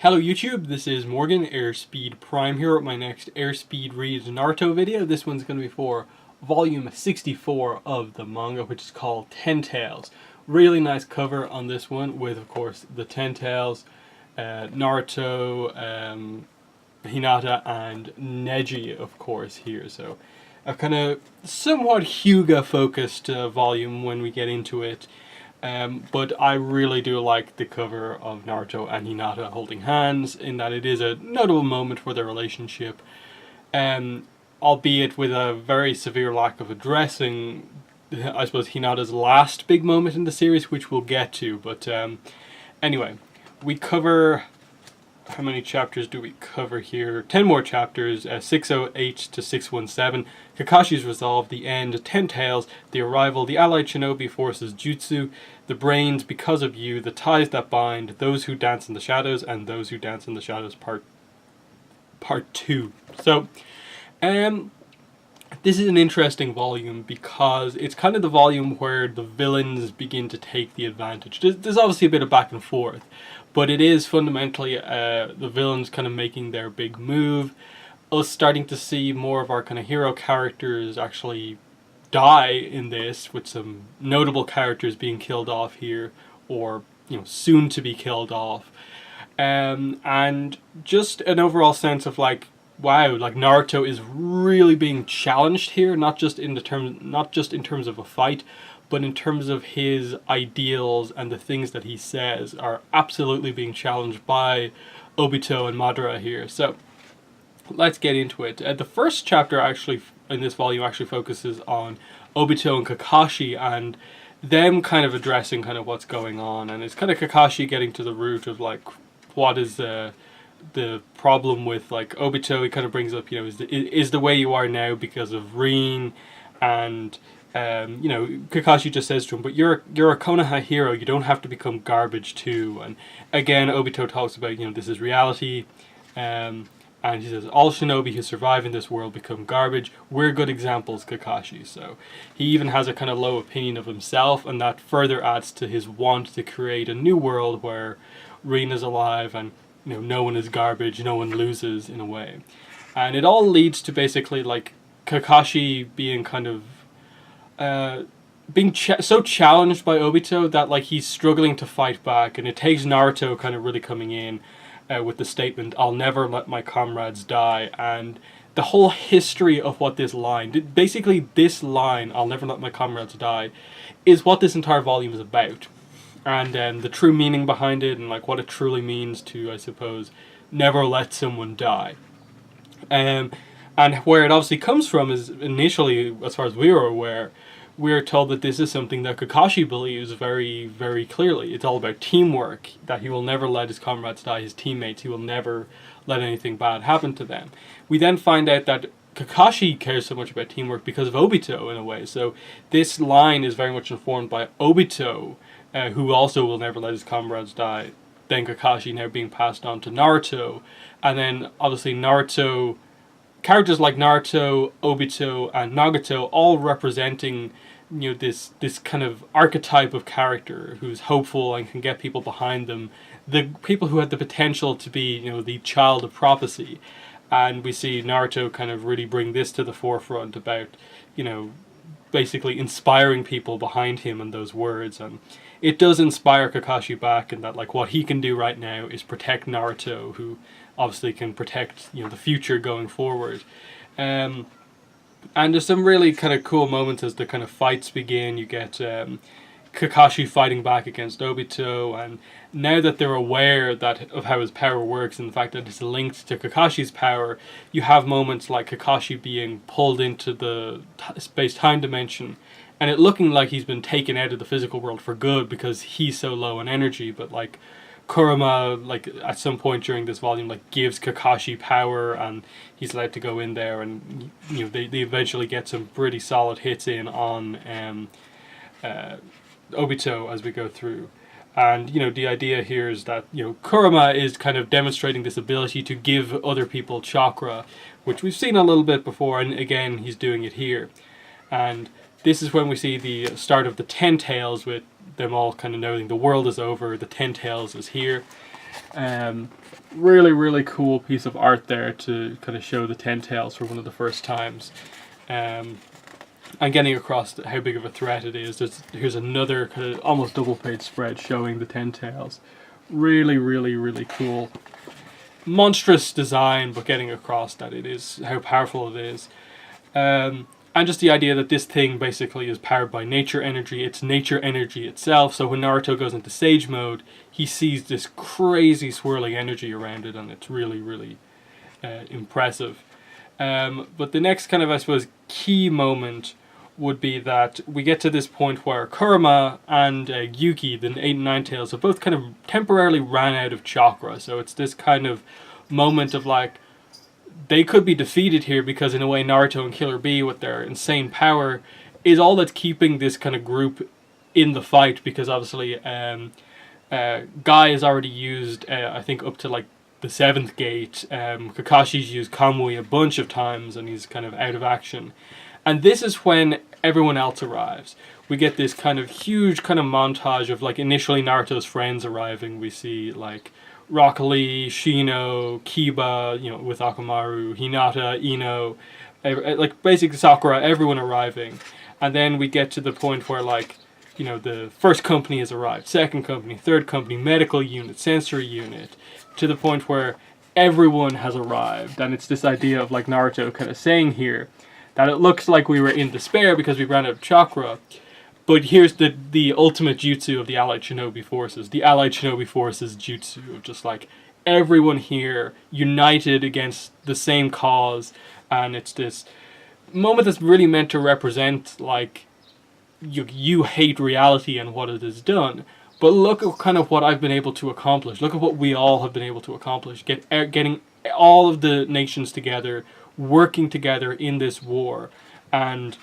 Hello YouTube, this is Morgan, Airspeed Prime here with my next Airspeed Reads Naruto video. This one's going to be for volume 64 of the manga, which is called Ten Tails. Really nice cover on this one with, of course, the Ten Tails, Naruto, Hinata, and Neji, of course, here. So a kind of somewhat Hyuga focused volume when we get into it. But I really do like the cover of Naruto and Hinata holding hands, in that it is a notable moment for their relationship, albeit with a very severe lack of addressing, I suppose, Hinata's last big moment in the series, which we'll get to. But anyway, we cover... How many chapters do we cover here? 10 more chapters, 608 to 617. Kakashi's resolve, the end, 10 tails, the arrival, the allied shinobi forces jutsu, the brains, because of you, the ties that bind, those who dance in the shadows, and those who dance in the shadows part 2. So, this is an interesting volume because it's kind of the volume where the villains begin to take the advantage. There's obviously a bit of back and forth, but it is fundamentally the villains kind of making their big move, us starting to see more of our kind of hero characters actually die in this, with some notable characters being killed off here, or soon to be killed off, and just an overall sense of like, wow, like Naruto is really being challenged here, not just in terms of a fight, but in terms of his ideals, and the things that he says are absolutely being challenged by Obito and Madara here. So let's get into it. The first chapter actually in this volume actually focuses on Obito and Kakashi and them kind of addressing kind of what's going on, and it's kind of Kakashi getting to the root of like what is the problem with like Obito. He kind of brings up, is the way you are now because of Rin, and Kakashi just says to him, but you're a Konoha hero, you don't have to become garbage too. And again, Obito talks about, this is reality, and he says, all shinobi who survive in this world become garbage. We're good examples, Kakashi. So he even has a kind of low opinion of himself, and that further adds to his want to create a new world where Rin is alive, and no one is garbage, no one loses, in a way. And it all leads to basically like Kakashi being kind of being so challenged by Obito that like he's struggling to fight back, and it takes Naruto kind of really coming in with the statement, I'll never let my comrades die. And the whole history of what this line, basically this line, I'll never let my comrades die, is what this entire volume is about. And the true meaning behind it, and like what it truly means to, I suppose, never let someone die. And where it obviously comes from is, initially, as far as we are aware, we're told that this is something that Kakashi believes very, very clearly. It's all about teamwork, that he will never let his comrades die, his teammates. He will never let anything bad happen to them. We then find out that Kakashi cares so much about teamwork because of Obito, in a way. So this line is very much informed by Obito, who also will never let his comrades die. Then Kakashi now being passed on to Naruto. And then, obviously, Naruto... Characters like Naruto, Obito, and Nagato all representing, this kind of archetype of character who's hopeful and can get people behind them. The people who had the potential to be, the child of prophecy. And we see Naruto kind of really bring this to the forefront about, basically inspiring people behind him and those words. And it does inspire Kakashi back, in that like what he can do right now is protect Naruto, who obviously can protect the future going forward. And there's some really kind of cool moments as the kind of fights begin. You get Kakashi fighting back against Obito, and now that they're aware of how his power works and the fact that it's linked to Kakashi's power, you have moments like Kakashi being pulled into the space-time dimension, and it looking like he's been taken out of the physical world for good because he's so low on energy. But like Kurama, like at some point during this volume, like gives Kakashi power, and he's allowed to go in there, and they eventually get some pretty solid hits in on Obito as we go through. And the idea here is that Kurama is kind of demonstrating this ability to give other people chakra, which we've seen a little bit before, and again he's doing it here. And this is when we see the start of the Ten Tails, with them all kind of noting the world is over, the Ten Tails is here. Really, really cool piece of art there to kind of show the Ten Tails for one of the first times. And getting across how big of a threat it is. Here's another kind of almost double page spread showing the Ten Tails. Really, really, really cool. Monstrous design, but getting across that it is, how powerful it is. And just the idea that this thing basically is powered by nature energy. It's nature energy itself. So when Naruto goes into Sage mode, he sees this crazy swirling energy around it, and it's really, really impressive. But the next kind of, I suppose, key moment would be that we get to this point where Kurama and Yuki, the 8 and 9 Tails, have both kind of temporarily ran out of chakra. So it's this kind of moment of like, they could be defeated here because in a way Naruto and Killer Bee with their insane power is all that's keeping this kind of group in the fight, because obviously Guy has already used I think up to like the 7th gate. Kakashi's used Kamui a bunch of times and he's kind of out of action. And this is when everyone else arrives. We get this kind of huge kind of montage of like initially Naruto's friends arriving. We see like Rock Lee, Shino, Kiba, you know, with Akamaru, Hinata, Ino, like basically Sakura, everyone arriving. And then we get to the point where like, you know, the first company has arrived, second company, third company, medical unit, sensory unit, to the point where everyone has arrived. And it's this idea of like Naruto kind of saying here that it looks like we were in despair because we ran out of chakra. But here's the ultimate jutsu of the Allied Shinobi Forces. The Allied Shinobi Forces jutsu of just like everyone here united against the same cause. And it's this moment that's really meant to represent like you hate reality and what it has done. But look at kind of what I've been able to accomplish. Look at what we all have been able to accomplish. Getting all of the nations together, working together in this war. And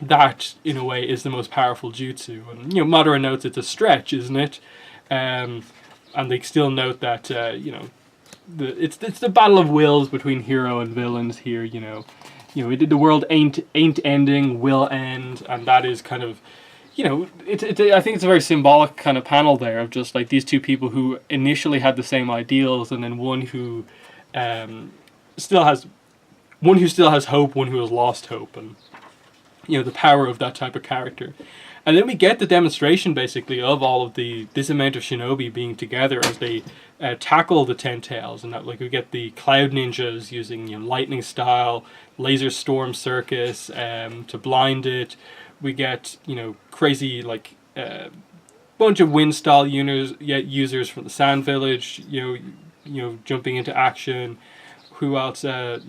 that, in a way, is the most powerful jutsu. And, you know, Madara notes it's a stretch, isn't it? And they still note that, you know, it's the battle of wills between hero and villains here, you know. You know, the world ain't ending, will end, and that is kind of, you know, I think it's a very symbolic kind of panel there of just like these two people who initially had the same ideals, and then one who still has hope, one who has lost hope, and you know, the power of that type of character. And then we get the demonstration basically of all of this amount of shinobi being together as they tackle the Ten Tails, and that like we get the Cloud Ninjas using, you know, lightning style, laser storm circus to blind it. We get, you know, crazy like bunch of wind style users from the Sand Village, you know, jumping into action. Who else? The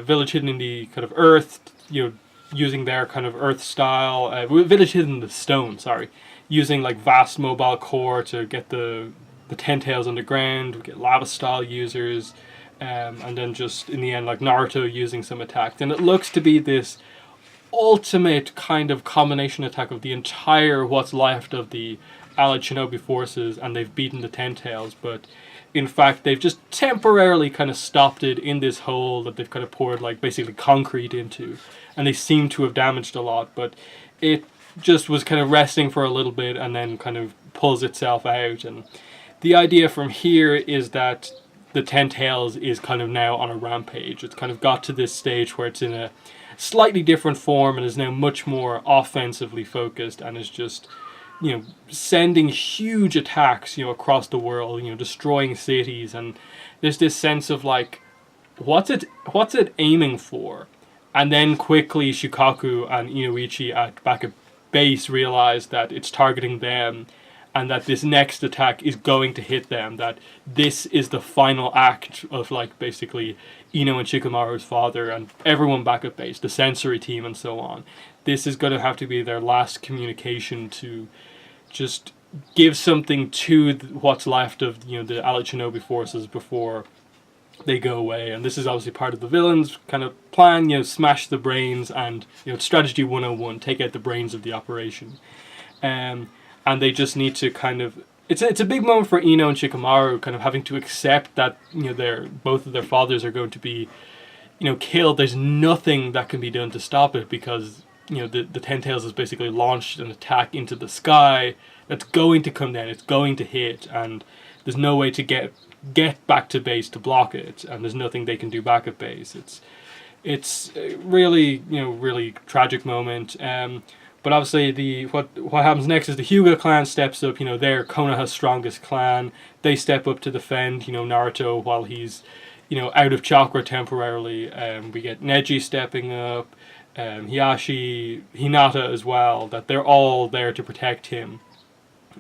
village hidden in the kind of earth, you know, using their kind of earth style. Village hidden in the stone, sorry. Using like vast mobile core to get the Ten Tails underground. We get lava style users. And then just in the end, like Naruto using some attacks. And it looks to be this ultimate kind of combination attack of the entire what's left of the Allied Shinobi Forces, and they've beaten the Ten Tails, but in fact they've just temporarily kind of stopped it in this hole that they've kind of poured like basically concrete into, and they seem to have damaged a lot, but it just was kind of resting for a little bit and then kind of pulls itself out. And the idea from here is that the Ten Tails is kind of now on a rampage. It's kind of got to this stage where it's in a slightly different form and is now much more offensively focused and is just, you know, sending huge attacks, you know, across the world, you know, destroying cities. And there's this sense of like, what's it aiming for? And then quickly Shikaku and Inoichi back at base realize that it's targeting them, and that this next attack is going to hit them, that this is the final act of like basically Ino and Shikamaru's father and everyone back at base, the sensory team and so on. This is going to have to be their last communication to just give something to what's left of, you know, the Allied Shinobi Forces before they go away. And this is obviously part of the villain's kind of plan, you know, smash the brains and, you know, strategy 101, take out the brains of the operation. And they just need to kind of, it's a big moment for Ino and Shikamaru kind of having to accept that, you know, both of their fathers are going to be, you know, killed. There's nothing that can be done to stop it because, you know, the Ten Tails has basically launched an attack into the sky. that's going to come down. It's going to hit, and there's no way to get back to base to block it, and there's nothing they can do back at base. It's really, really tragic moment. But obviously, what happens next is the Hyuga clan steps up. They're Konoha's strongest clan. They step up to defend, Naruto while he's, out of chakra temporarily. We get Neji stepping up, Hiyashi, Hinata as well. That they're all there to protect him,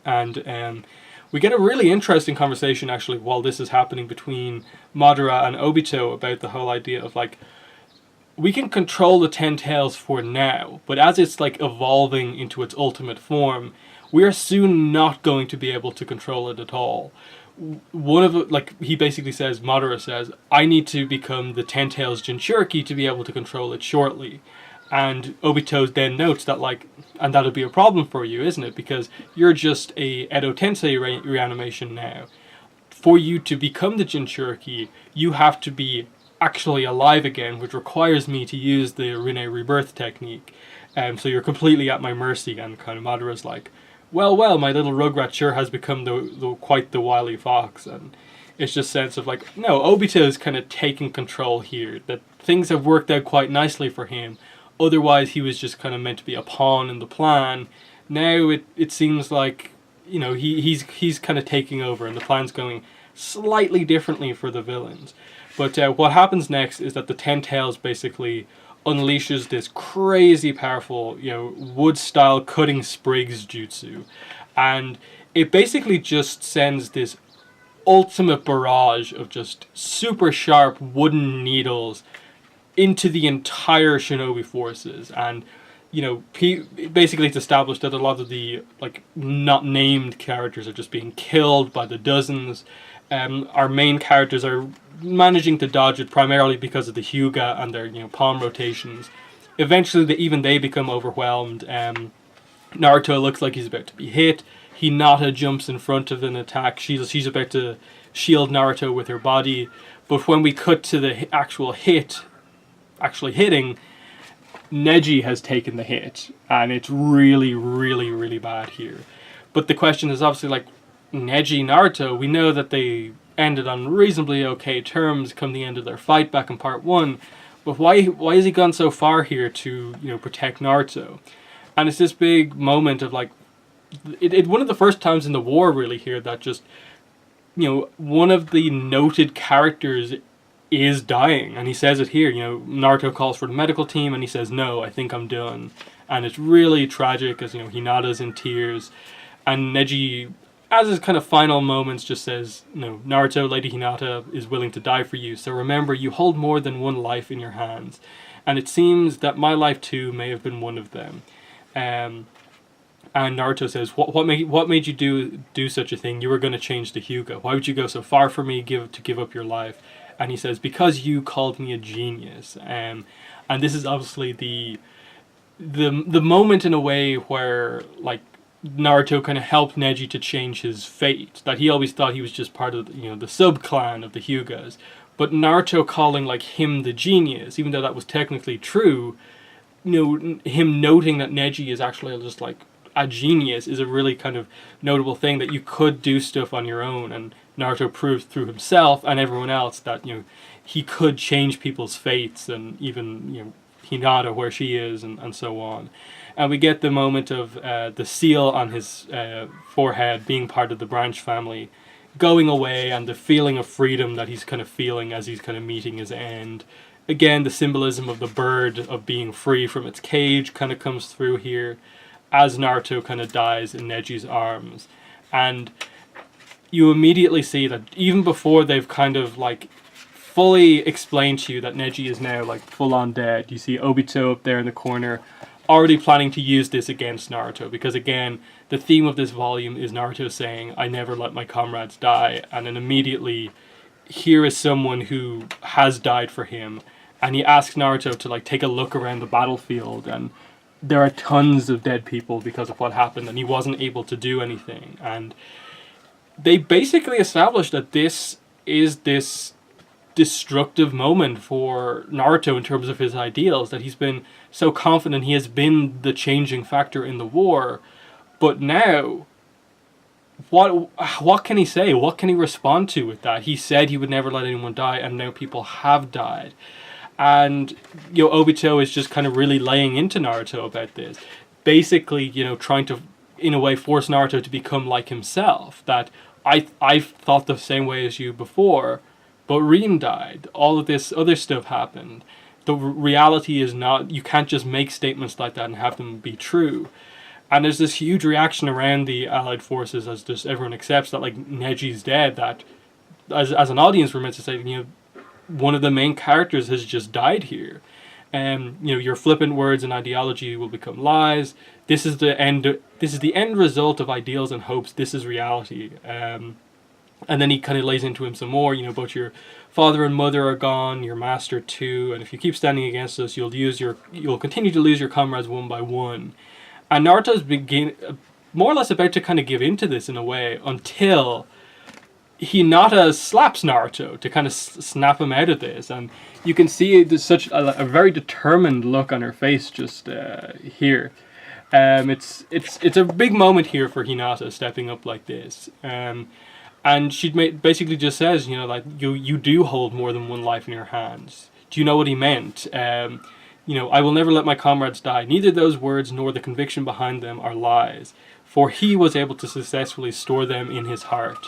and we get a really interesting conversation actually while this is happening between Madara and Obito about the whole idea of like, we can control the Ten Tails for now, but as it's like evolving into its ultimate form, we are soon not going to be able to control it at all. One of like he basically says, Madara says, I need to become the Ten Tails Jinchuriki to be able to control it shortly. And Obito then notes that like, and that'll be a problem for you, isn't it? Because you're just a Edo Tensei reanimation now. For you to become the Jinchuriki, you have to be actually alive again, which requires me to use the Rinne rebirth technique. So you're completely at my mercy. And kind of Madara's like, well, my little Rugrat sure has become the quite the wily fox. And it's just sense of like, no, Obito is kind of taking control here. That things have worked out quite nicely for him. Otherwise, he was just kind of meant to be a pawn in the plan. Now it seems like, he's kind of taking over, and the plan's going slightly differently for the villains. But what happens next is that the Ten Tails basically unleashes this crazy powerful, wood-style cutting sprigs jutsu. And it basically just sends this ultimate barrage of just super sharp wooden needles into the entire shinobi forces. And, basically it's established that a lot of the, like, not named characters are just being killed by the dozens. Our main characters are managing to dodge it primarily because of the Hyuga and their palm rotations. Eventually even they become overwhelmed. Naruto looks like he's about to be hit. Hinata jumps in front of an attack. She's about to shield Naruto with her body. But when we cut to the actual hit, actually hitting, Neji has taken the hit, and it's really, really, really bad here. But the question is obviously like, Neji, Naruto, we know that they ended on reasonably okay terms come the end of their fight back in part 1, but why has he gone so far here to protect Naruto? And it's this big moment of like, it one of the first times in the war really here that just one of the noted characters is dying, and he says it here. Naruto calls for the medical team, and he says, no, I think I'm done. And it's really tragic as Hinata's in tears, and Neji, as his kind of final moments, just says, Naruto, Lady Hinata is willing to die for you, so remember, you hold more than one life in your hands, and it seems that my life too may have been one of them. And Naruto says, what made you do such a thing? You were going to change the Hyuga. Why would you go so far for me to give up your life? And he says, because you called me a genius. And this is obviously the moment in a way where like Naruto kind of helped Neji to change his fate. That he always thought he was just part of the sub-clan of the Hyugas. But Naruto calling like him the genius, even though that was technically true, him noting that Neji is actually just like a genius is a really kind of notable thing, that you could do stuff on your own. And Naruto proved through himself and everyone else that he could change people's fates, and even Hinata where she is, and so on. And we get the moment of the seal on his forehead being part of the branch family going away, and the feeling of freedom that he's kind of feeling as he's kind of meeting his end. Again, the symbolism of the bird of being free from its cage kind of comes through here as Naruto kind of dies in Neji's arms. And you immediately see that even before they've kind of like fully explained to you that Neji is now like full on dead, you see Obito up there in the corner already planning to use this against Naruto, because again, the theme of this volume is Naruto saying, I never let my comrades die, and then immediately here is someone who has died for him, and he asks Naruto to like take a look around the battlefield, and there are tons of dead people because of what happened, and he wasn't able to do anything. And they basically established that this is this destructive moment for Naruto in terms of his ideals, that he's been so confident he has been the changing factor in the war, but now what can he say? What can he respond to with that? He said he would never let anyone die, and now people have died. And Obito is just kind of really laying into Naruto about this, basically trying to, in a way, force Naruto to become like himself. That I've thought the same way as you before, but Reem died. All of this other stuff happened. The reality is not, you can't just make statements like that and have them be true. And there's this huge reaction around the Allied forces as just everyone accepts that like Neji's dead. That as an audience we're meant to say, one of the main characters has just died here. Your flippant words and ideology will become lies. This is the end. This is the end result of ideals and hopes. This is reality. And then he kind of lays into him some more. Both your father and mother are gone. Your master too. And if you keep standing against us, you'll continue to lose your comrades one by one. And Naruto's more or less about to kind of give into this in a way until Hinata slaps Naruto to kind of snap him out of this, and you can see there's such a very determined look on her face just here. It's a big moment here for Hinata stepping up like this, and she basically just says, like you do hold more than one life in your hands. Do you know what he meant? I will never let my comrades die. Neither those words nor the conviction behind them are lies, for he was able to successfully store them in his heart.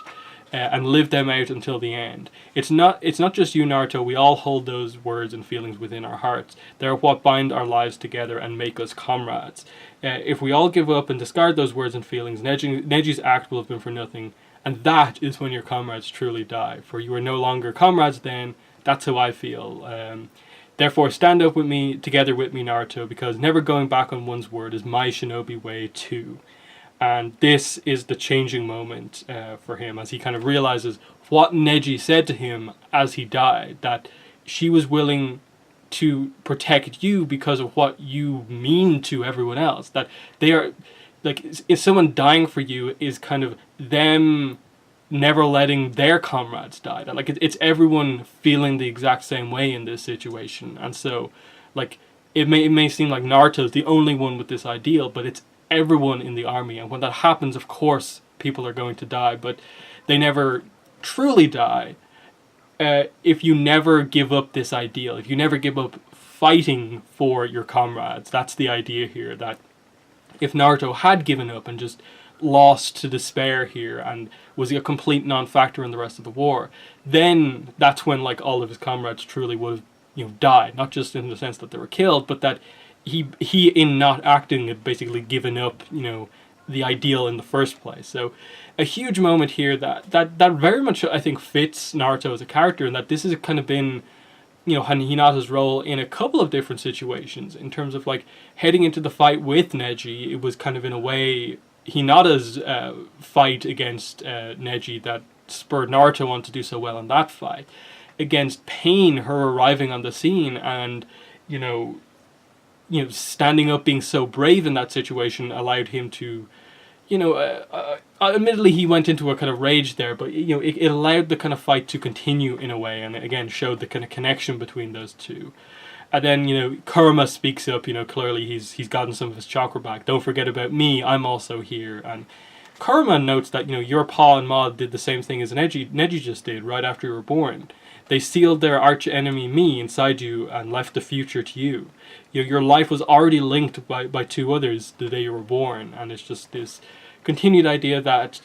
And live them out until the end. It's not just you, Naruto. We all hold those words and feelings within our hearts. They're what bind our lives together and make us comrades. If we all give up and discard those words and feelings, Neji's act will have been for nothing. And that is when your comrades truly die. For you are no longer comrades then. That's how I feel. Therefore, stand up with me, together with me, Naruto, because never going back on one's word is my shinobi way too. And this is the changing moment for him as he kind of realizes what Neji said to him as he died, that she was willing to protect you because of what you mean to everyone else. That they are, like, if someone dying for you is kind of them never letting their comrades die. That, like, it's everyone feeling the exact same way in this situation. And so, like, it may seem like Naruto's the only one with this ideal, but it's everyone in the army, and when that happens, of course people are going to die, but they never truly die if you never give up this ideal, if you never give up fighting for your comrades. That's the idea here, that if Naruto had given up and just lost to despair here and was a complete non-factor in the rest of the war, then that's when like all of his comrades truly would have died, not just in the sense that they were killed, but that he in not acting had basically given up, the ideal in the first place. So a huge moment here that very much I think fits Naruto as a character, and that this has kind of been, Hinata's role in a couple of different situations in terms of like heading into the fight with Neji. It was kind of in a way Hinata's fight against Neji that spurred Naruto on to do so well in that fight. Against Pain, her arriving on the scene and standing up, being so brave in that situation allowed him to, admittedly he went into a kind of rage there, but it allowed the kind of fight to continue in a way, and again showed the kind of connection between those two. And then Kurama speaks up. Clearly he's gotten some of his chakra back. Don't forget about me. I'm also here. And Kurama notes that your pa and ma did the same thing as Neji just did right after you were born. They sealed their arch enemy me inside you and left the future to you. Your life was already linked by two others the day you were born, and it's just this continued idea that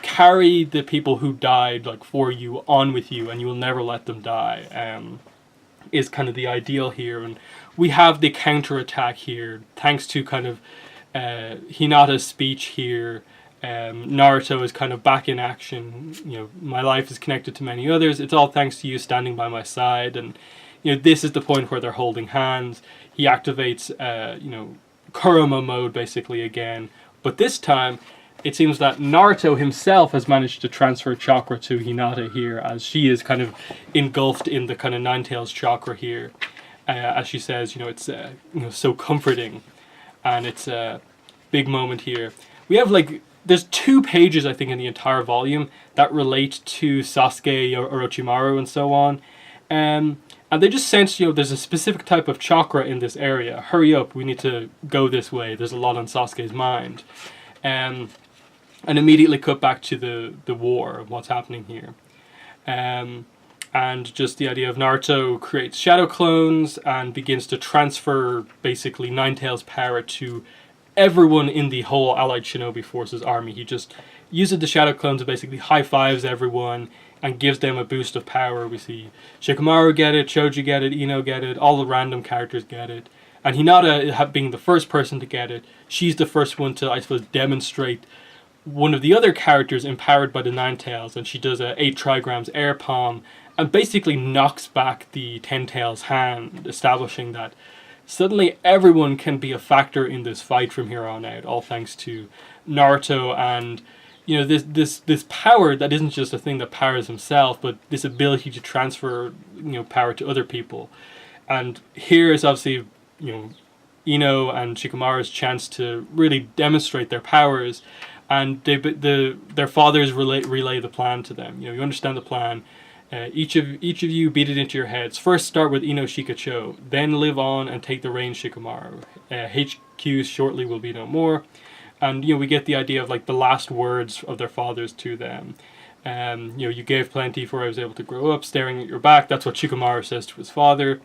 carry the people who died like for you on with you, and you will never let them die. Is kind of the ideal here, and we have the counterattack here thanks to kind of Hinata's speech here. Naruto is kind of back in action. My life is connected to many others. It's all thanks to you standing by my side. And this is the point where they're holding hands. He activates Kurama mode basically again, but this time it seems that Naruto himself has managed to transfer chakra to Hinata here, as she is kind of engulfed in the kind of Nine-Tails chakra here. As she says, it's so comforting, and it's a big moment here. We have there's 2 pages, I think, in the entire volume that relate to Sasuke, Orochimaru, and so on. And they just sense, there's a specific type of chakra in this area. Hurry up, we need to go this way. There's a lot on Sasuke's mind. and immediately cut back to the war, what's happening here. And just the idea of Naruto creates shadow clones and begins to transfer basically Ninetales' power to everyone in the whole Allied Shinobi Forces army. He just uses the shadow clones to basically high fives everyone and gives them a boost of power. We see Shikamaru get it, Choji get it, Ino get it, all the random characters get it. And Hinata, being the first person to get it, she's the first one to, I suppose, demonstrate one of the other characters empowered by the Ninetales, and she does a 8 trigrams air palm and basically knocks back the Ten Tails hand, establishing that suddenly everyone can be a factor in this fight from here on out, all thanks to Naruto and this power that isn't just a thing that powers himself, but this ability to transfer power to other people. And here is obviously Ino and Shikamaru's chance to really demonstrate their powers, and their fathers relay the plan to them. You understand the plan. Each of you beat it into your heads. First start with Ino Shikacho, then live on and take the reins, Shikamaru. HQs shortly will be no more. And we get the idea of like the last words of their fathers to them. You gave plenty for I was able to grow up, staring at your back. That's what Shikamaru says to his father.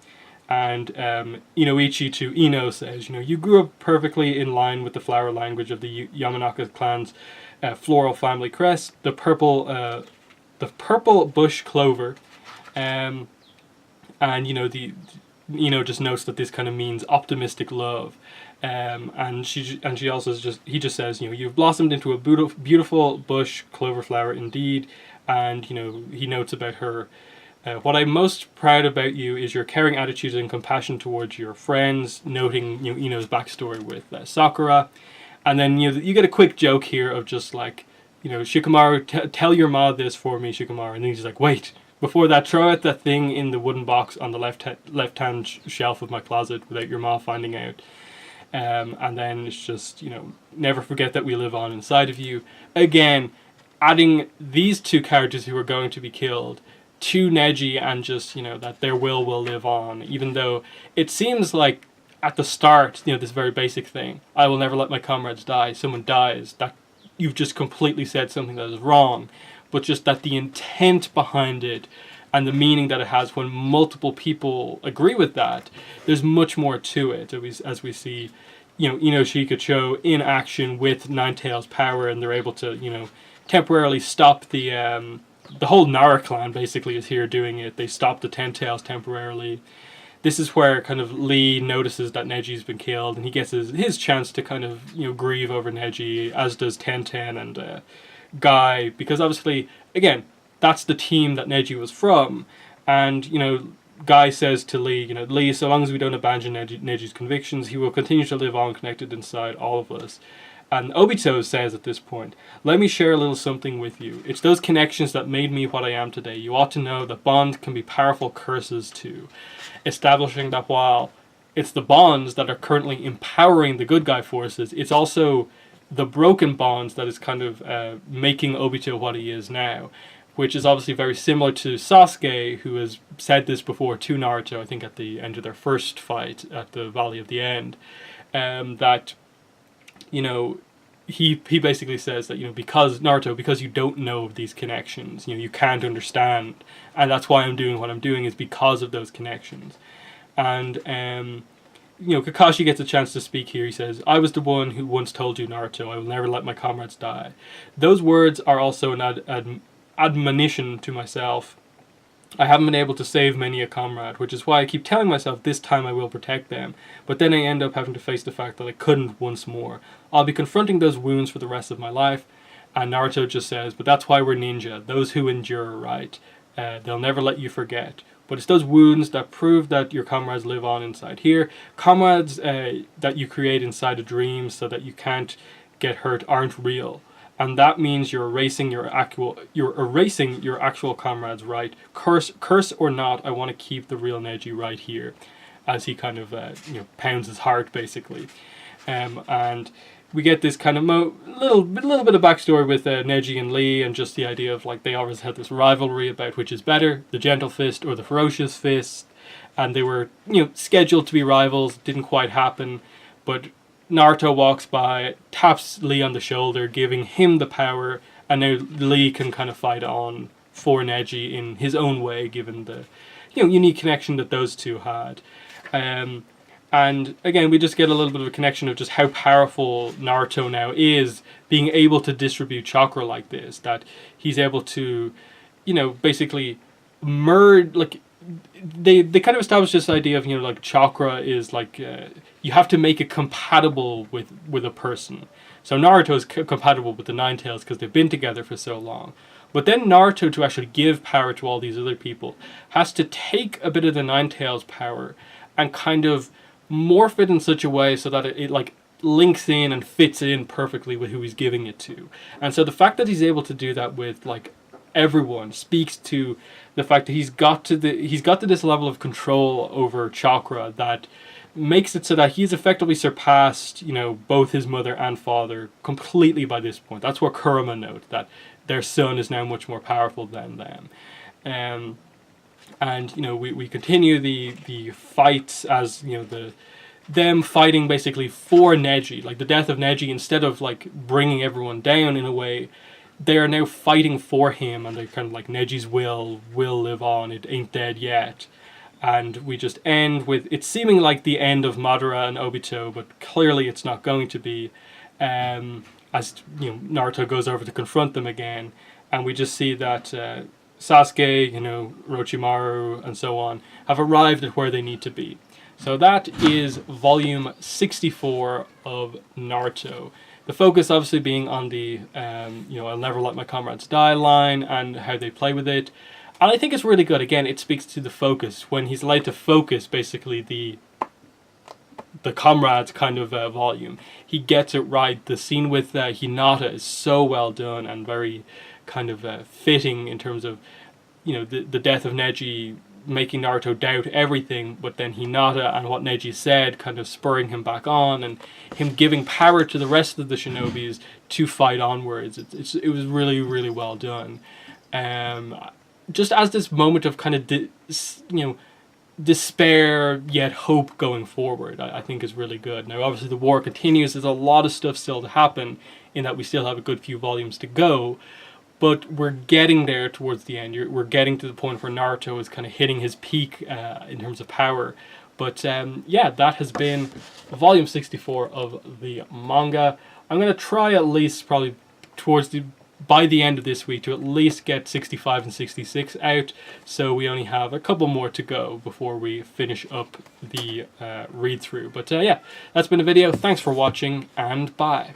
And Inoichi to Ino says, you grew up perfectly in line with the flower language of the Yamanaka clan's floral family crest, the purple bush clover, and just notes that this kind of means optimistic love, and she also he just says, you've blossomed into a beautiful bush clover flower indeed, and he notes about her. What I'm most proud about you is your caring attitude and compassion towards your friends, noting Ino's backstory with Sakura. And then you get a quick joke here of just like, Shikamaru, tell your ma this for me, Shikamaru. And then he's like, wait, before that, throw out that thing in the wooden box on the left-hand shelf of my closet without your ma finding out. And then it's just, never forget that we live on inside of you. Again, adding these two characters who are going to be killed to Neji, and just that their will live on, even though it seems like at the start this very basic thing, I will never let my comrades die, someone dies, that you've just completely said something that is wrong, but just that the intent behind it and the meaning that it has when multiple people agree with that, there's much more to it, as we see Ino Shikacho in action with Ninetales' power, and they're able to temporarily stop the whole Nara clan basically is here doing it. They stop the Ten Tails temporarily. This is where kind of Lee notices that Neji's been killed, and he gets his chance to kind of grieve over Neji, as does Tenten and Guy, because obviously again that's the team that Neji was from, and Guy says to Lee, Lee, so long as we don't abandon Neji's convictions, he will continue to live on connected inside all of us. And Obito says at this point, let me share a little something with you. It's those connections that made me what I am today. You ought to know that bonds can be powerful curses too. Establishing that while it's the bonds that are currently empowering the good guy forces, it's also the broken bonds that is kind of making Obito what he is now. Which is obviously very similar to Sasuke, who has said this before to Naruto, I think at the end of their first fight at the Valley of the End, that he basically says that because Naruto, because you don't know these connections, you can't understand, and that's why I'm doing what I'm doing, is because of those connections. And Kakashi gets a chance to speak here. He says, I was the one who once told you, Naruto, I will never let my comrades die. Those words are also an admonition to myself. I haven't been able to save many a comrade, which is why I keep telling myself this time I will protect them, but then I end up having to face the fact that I couldn't once more. I'll be confronting those wounds for the rest of my life. And Naruto just says, but that's why we're ninja, those who endure, right? They'll never let you forget. But it's those wounds that prove that your comrades live on inside here. Comrades that you create inside a dream so that you can't get hurt aren't real. And that means you're erasing your actual comrades, right? Curse or not, I want to keep the real Neji right here, as he kind of pounds his heart basically, and we get this kind of little bit of backstory with Neji and Lee, and just the idea of like they always had this rivalry about which is better, the gentle fist or the ferocious fist, and they were scheduled to be rivals. Didn't quite happen, but Naruto walks by, taps Lee on the shoulder, giving him the power, and now Lee can kind of fight on for Neji in his own way, given the unique connection that those two had. And again, we just get a little bit of a connection of just how powerful Naruto now is, being able to distribute chakra like this. That he's able to, basically merge. Like they kind of established this idea of like chakra is like you have to make it compatible with a person. So Naruto is compatible with the Nine Tails because they've been together for so long. But then Naruto, to actually give power to all these other people, has to take a bit of the Nine Tails power and kind of morph it in such a way so that it like links in and fits in perfectly with who he's giving it to. And so the fact that he's able to do that with like everyone speaks to the fact that he's got to this level of control over chakra that makes it so that he's effectively surpassed, both his mother and father completely by this point. That's what Kurama note, that their son is now much more powerful than them. And we continue the fights as them fighting basically for Neji, like the death of Neji. Instead of like bringing everyone down in a way, they are now fighting for him, and they're kind of like Neji's will live on. It ain't dead yet. And we just end with it seeming like the end of Madara and Obito, but clearly it's not going to be. As Naruto goes over to confront them again, and we just see that Sasuke, Orochimaru, and so on have arrived at where they need to be. So that is volume 64 of Naruto. The focus obviously being on the I'll never let my comrades die line and how they play with it. And I think it's really good. Again, it speaks to the focus. When he's allowed to focus basically the comrades kind of volume, he gets it right. The scene with Hinata is so well done and very kind of fitting in terms of the death of Neji making Naruto doubt everything, but then Hinata and what Neji said kind of spurring him back on, and him giving power to the rest of the shinobis to fight onwards. It was really, really well done. Just as this moment of kind of despair yet hope going forward, I think is really good. Now obviously the war continues. There's a lot of stuff still to happen, in that we still have a good few volumes to go, but we're getting there towards the end. We're getting to the point where Naruto is kind of hitting his peak in terms of power. But that has been volume 64 of the manga. I'm going to try at least probably by the end of this week to at least get 65 and 66 out, so we only have a couple more to go before we finish up the read through. But that's been a video. Thanks for watching, and bye.